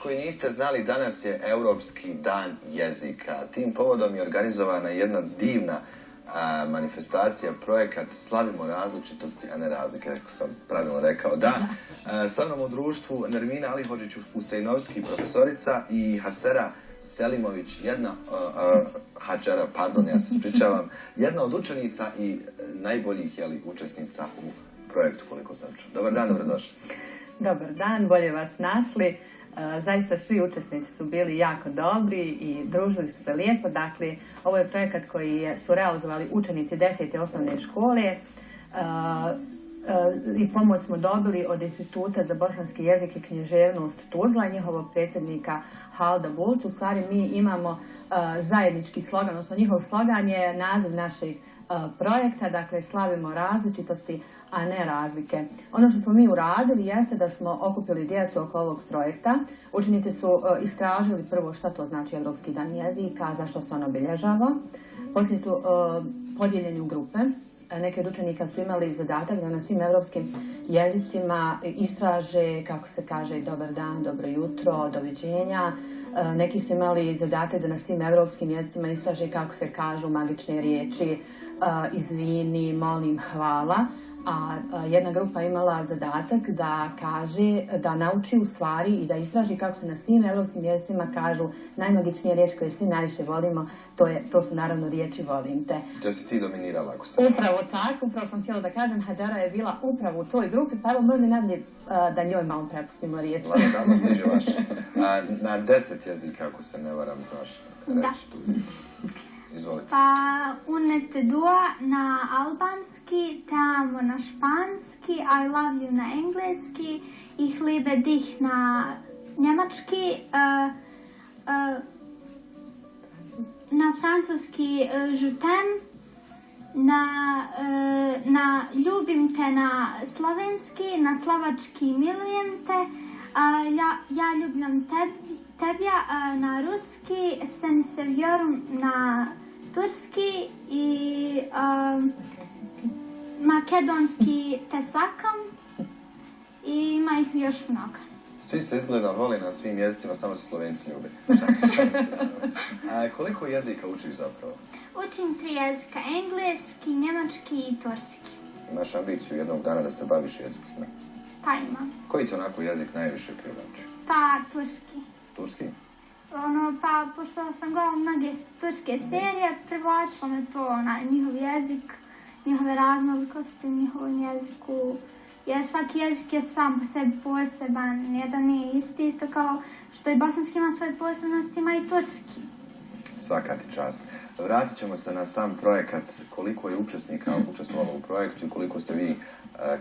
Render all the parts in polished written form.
koji niste znali, danas je Europski dan jezika. Tim povodom je organizovana jedna divna manifestacija, projekat Slavimo različitosti, a ne razlike, kako sam pravilno rekao. Da, sa mnom u društvu Nermina Alihodžić-Husejnovski, profesorica, i Hasera Selimović, ja se ispričavam, jedna od učenica i najboljih učesnica u projektu, koliko sam čuo. Dobar dan, dobrodošli. Dobar dan, bolje vas našli. Zaista svi učesnici su bili jako dobri i družili su se lijepo. Dakle, ovo je projekat koji su realizovali učenici 10. osnovne škole i pomoć smo dobili od Instituta za bosanski jezik i književnost Tuzla i njihovog predsjednika Halda Bulć. U stvari mi imamo zajednički slogan, odnosno njihov slogan je naziv našeg projekta, dakle slavimo različitosti, a ne razlike. Ono što smo mi uradili jeste da smo okupili djecu oko ovog projekta. Učenici su istražili prvo šta to znači Europski dan jezika, zašto se on obilježava. Poslije su podijeljeni u grupe. Neki od učenika su imali zadatak da na svim europskim jezicima istraže kako se kaže dobar dan, dobro jutro, doviđenja. Neki su imali zadatak da na svim europskim jezicima istraže kako se kažu magične riječi, izvini, molim, hvala. A jedna grupa imala zadatak da kaže, da nauči u stvari i da istraži kako se na svim europskim jezicima kažu najmagičnije riječi koje svi najviše volimo, to su naravno riječi volim te. To si ti dominirala, ako sam. Upravo tako, upravo sam htjela da kažem, Hadžara je bila upravo u toj grupi, pa evo možda najbolje da njoj malo prepustimo riječi. Lagano stiže vaš. Na 10 jezika, ako se ne varam, znaš reći tu. Izvolite. Pa unete dua na albanski, te amo na španski, I love you na engleski, ich liebe dich na njemački, na francuski je t'aime, na ljubim te na slovenski, na slovački milujem te, ja ljubljam tebja na ruski, sem se vjerum na turski i makedonski te sakam i ima ih još mnogo. Svi se izgleda voli na svim jezicima, samo se Slovenci ljube. Koliko jezika učiš zapravo? Učim 3 jezika, engleski, njemački i turski. Imaš ambiciju jednog dana da se baviš jezicima? Pa imam. Koji ti onako jezik najviše privlači? Pa turski. Turski? Pa pošto sam gledala mnoge turske serije, privlačilo me to, njihov jezik, njihove raznolikosti u njihovom jeziku. Jer svaki jezik je sam po sebi poseban, jedan nije isti, isto kao što i bosanski ima svoje posebnosti, ima i turski. Svaka ti čast. Vratit ćemo se na sam projekat, koliko je učesnika učestvovalo u projektu i koliko ste vi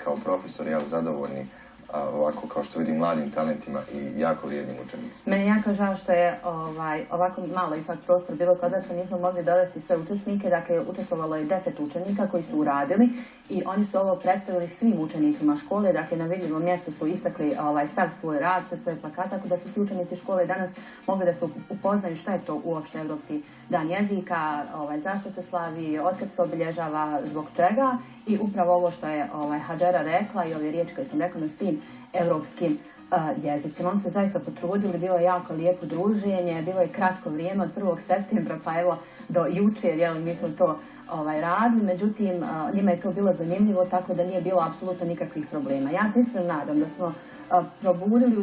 kao profesori zadovoljni ovako, kao što vidim, mladim talentima i jako vrijednim učenicima. Meni je jako žao što je ovako malo ipak prostor bilo kod nas, pa nismo mogli dovesti sve učesnike. Dakle, učestvovalo je 10 učenika koji su uradili i oni su ovo predstavili svim učenicima škole. Dakle, na vidljivom mjestu su istakli sav svoj rad, sve svoje plakate, tako da su svi učenici škole danas mogli da se upoznaju šta je to uopšte Europski dan jezika, zašto se slavi, otkad se obilježava, zbog čega, i upravo ovo što je Hadžara rekla i ove riječi koje sam rekla na svim europskim jezicima. Oni su zaista potrudili, bilo je jako lijepo druženje, bilo je kratko vrijeme od 1. septembra pa evo do jučer, mi smo to radili, međutim njima je to bilo zanimljivo, tako da nije bilo apsolutno nikakvih problema. Ja se iskreno nadam da smo probudili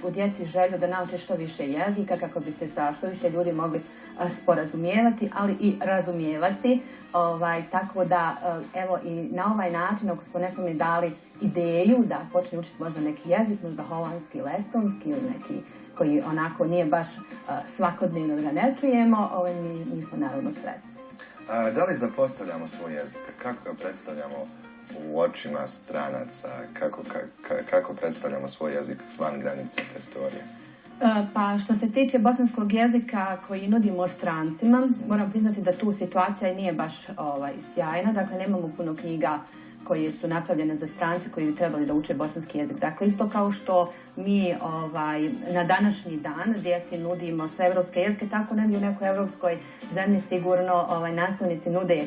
u djeci želju da nauče što više jezika kako bi se sa što više ljudi mogli sporazumijevati, ali i razumijevati. Tako da, evo, i na ovaj način, ako smo nekome dali ideju da počne učiti možda neki jezik, možda holandski ili estonski ili neki koji onako nije baš svakodnevno da ga ne čujemo, mi smo naravno sretni. Da li zapostavljamo svoj jezik? Kako ga predstavljamo u očima stranaca? Kako predstavljamo svoj jezik van granica teritorija? Pa što se tiče bosanskog jezika koji nudimo strancima, moram priznati da tu situacija nije baš sjajna. Dakle, nemamo puno knjiga koje su napravljene za strance koji bi trebali da uče bosanski jezik. Dakle, isto kao što mi na današnji dan djeci nudimo sve evropske jezike, tako negdje u nekoj evropskoj zemlji sigurno nastavnici nude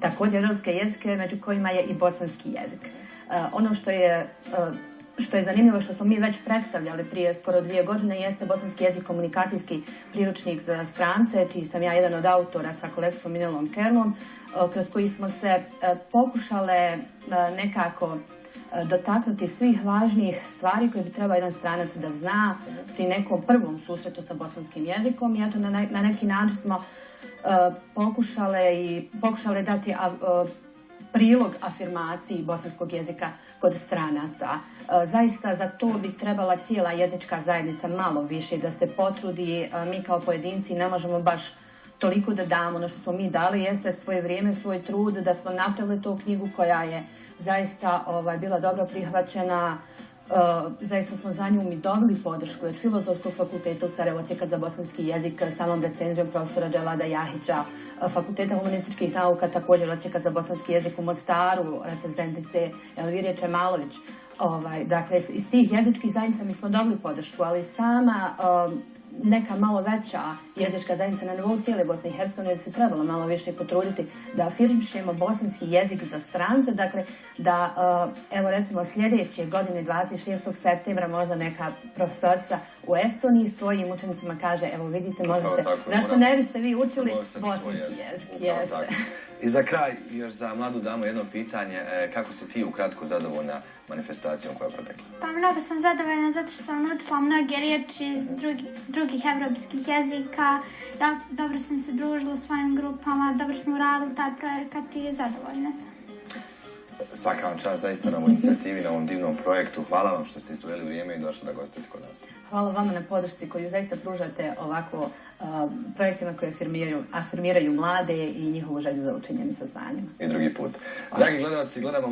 također evropske jezike, među kojima je i bosanski jezik. Ono što je što je zanimljivo, što smo mi već predstavljali prije skoro 2 godine, jeste bosanski jezik komunikacijski priručnik za strance, čiji sam ja jedan od autora sa kolegicom Minelom Kerlom, kroz koji smo se pokušale nekako dotaknuti svih važnijih stvari koje bi trebao jedan stranac da zna pri nekom prvom susretu sa bosanskim jezikom i eto na neki način smo pokušale dati prilog afirmaciji bosanskog jezika kod stranaca. Zaista za to bi trebala cijela jezička zajednica malo više da se potrudi. Mi kao pojedinci ne možemo baš toliko da damo. Ono što smo mi dali jeste svoje vrijeme, svoj trud da smo napravili tu knjigu koja je zaista bila dobro prihvaćena. Zaista smo za nju mi dobili podršku od Filozofskog fakulteta u Sarajevu, Odsjeka za bosanski jezik, samom recenzijom profesora Dželada Jahića, Fakulteta humanističkih nauka, također Odsjeka za bosanski jezik u Mostaru, recenzentice Elvire Čemalović. Dakle, iz tih jezičkih zajednica mi smo dobili podršku, ali sama neka malo veća jezička zajednica na nivou cijele Bosne i Hercegovine bi se trebalo malo više potruditi da afirmišemo bosanski jezik za strance, dakle da evo recimo sljedeće godine 26. septembra možda neka profesorica u Estoniji svojim učenicima kaže evo vidite možete, zašto ne biste vi učili bosanski jezik? Jeste. I za kraj, još za mladu damu jedno pitanje, kako si ti ukratko zadovoljna manifestacijom koja je protekla? Pa mnogo sam zadovoljna zato što sam naučila mnoge riječi iz drugih evropskih jezika. Ja dobro sam se družila u svojim grupama, dobro smo uradili taj projekat i zadovoljna sam. Svaka vam čast zaista na ovoj inicijativi, na ovom divnom projektu. Hvala vam što ste izdvojili vrijeme i došli da gostujete kod nas. Hvala vama na podršci koju zaista pružate ovako projektima koje afirmiraju mlade i njihovu želju za učenjem i saznanjem. I drugi put. Dragi gledalci, gledamo